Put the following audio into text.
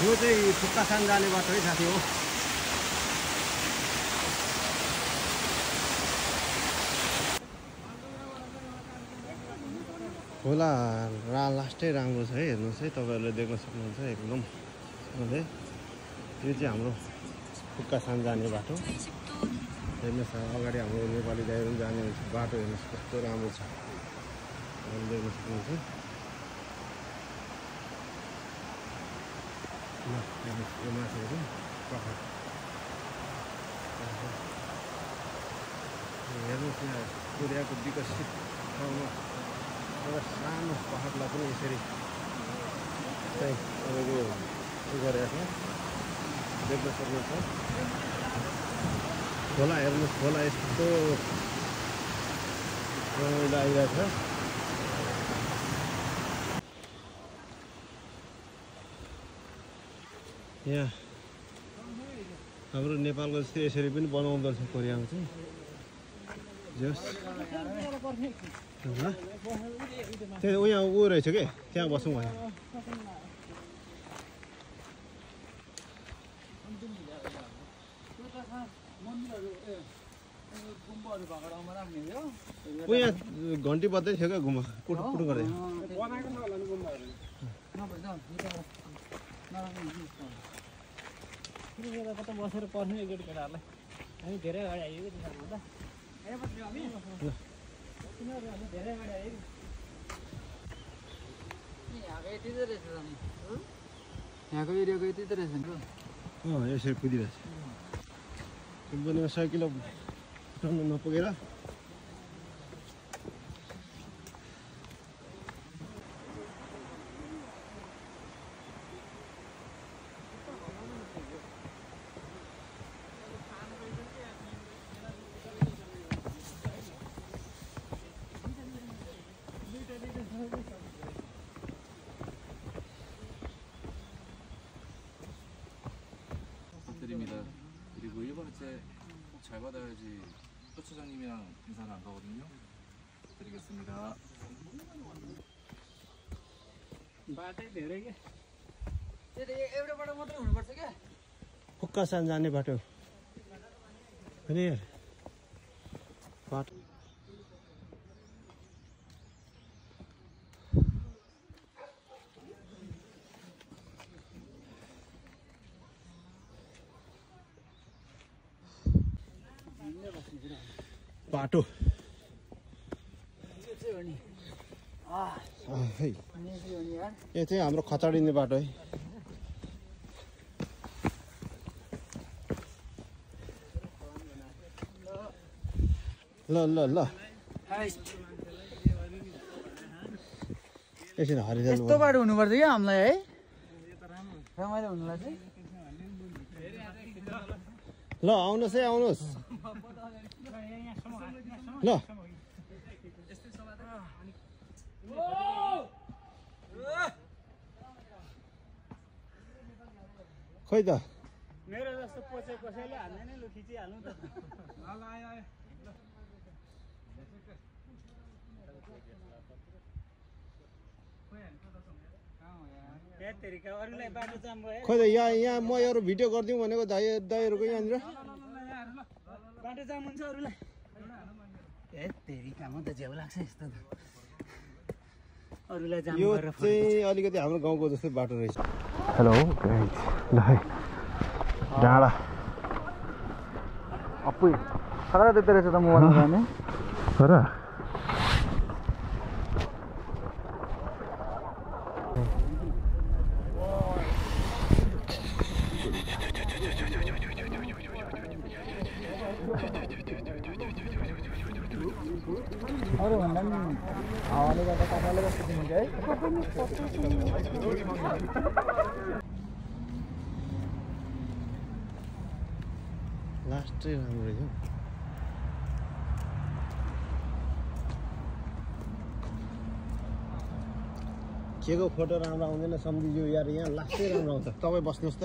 यो चाहिँ फुक्कासान जाने बाटो है साथी हो। खोला लास्टै राम्रो छ है, हेर्नुहोस् है, तपाईँहरूले देख्न सक्नुहुन्छ एकदम। यो चाहिँ हाम्रो फुक्कासान जाने बाटो हेर्नुहोस्। अगाडि हाम्रो नेपाली दाइहरू पनि जाने बाटो हेर्नुहोस् कस्तो राम्रो छ, देख्न सक्नुहुन्छ। यो माथिहरू पहाड हेर्नुहोस्, यहाँ कोरियाको विकसित ठाउँमा एउटा सानो पहाडलाई पनि यसरी चाहिँ तपाईँको उयो गरेको छ, देख्न सक्नुहुन्छ। खोला हेर्नुहोस्, खोला यस्तो रमाइलो आइरहेको छ। यहाँ हाम्रो नेपालको जस्तै यसरी पनि बनाउँदो रहेछ कोरियामा चाहिँ। जस त्यही उहाँ ऊ रहेछ कि त्यहाँ बसौँ भयो। यहाँ घन्टी बज्दै थियो क्या, घुमा पुटु पुटु गर्दै। कता बसेर पर्ने एक केटाहरूलाई हामी धेरै अगाडि आइयो कि तिनीहरूभन्दा धेरै अगाडि आयो कि यहाँको यति त रहेछ यहाँको एरियाको यति त रहेछ नि। यसरी कुदिरहेछ पनि 100 किलो उठाउनु नपुगेर 드립니다. 그리고 이번에 잘 받아야지 코치장님이랑 인사를 안 가거든요. 드리겠습니다. बाटै धेरै के एउटाबाट मात्रै हुनुपर्छ क्या। फुक्कासान जाने बाटो पनि बाटो बाटो यो चाहिँ हाम्रो खतडिने बाटो है। ल ल ल एकछिन हरिजाल यस्तो बाटो हुनुपर्छ क्या हामीलाई है, रमाइलो हुनुलाई चाहिँ। ल आउनुहोस् है, आउनुहोस् ल। खै त मेरो जस्तो पोचे कसैले हाल्दैन नि, लु खिचिहाल्नु त। खै त यहाँ म यो भिडियो गरिदिउँ भनेको दाइहरूको यहाँनिर बाटो जाम हुन्छ अरूलाई। ए तेरिकामा त झ्याउ लाग्छ यस्तो त, अरूलाई जाम यो गरेर चाहिँ अलिकति हाम्रो गाउँको जस्तै बाटो रहेछ। हेलो ल है डाँडा अप्पै खरा देख्दो रहेछ त मोबाइलमा जाने हो र। अरू भन्दा पनि हावाले गर्दा कपालले कस्तो दिन्छ है। लास्टै राम्रो रहेछ। के को फोटो राम्रो आउँदैन सम्झियो यार, यहाँ लास्टै राम्रो आउँछ। तपाईँ बस्नुहोस् त।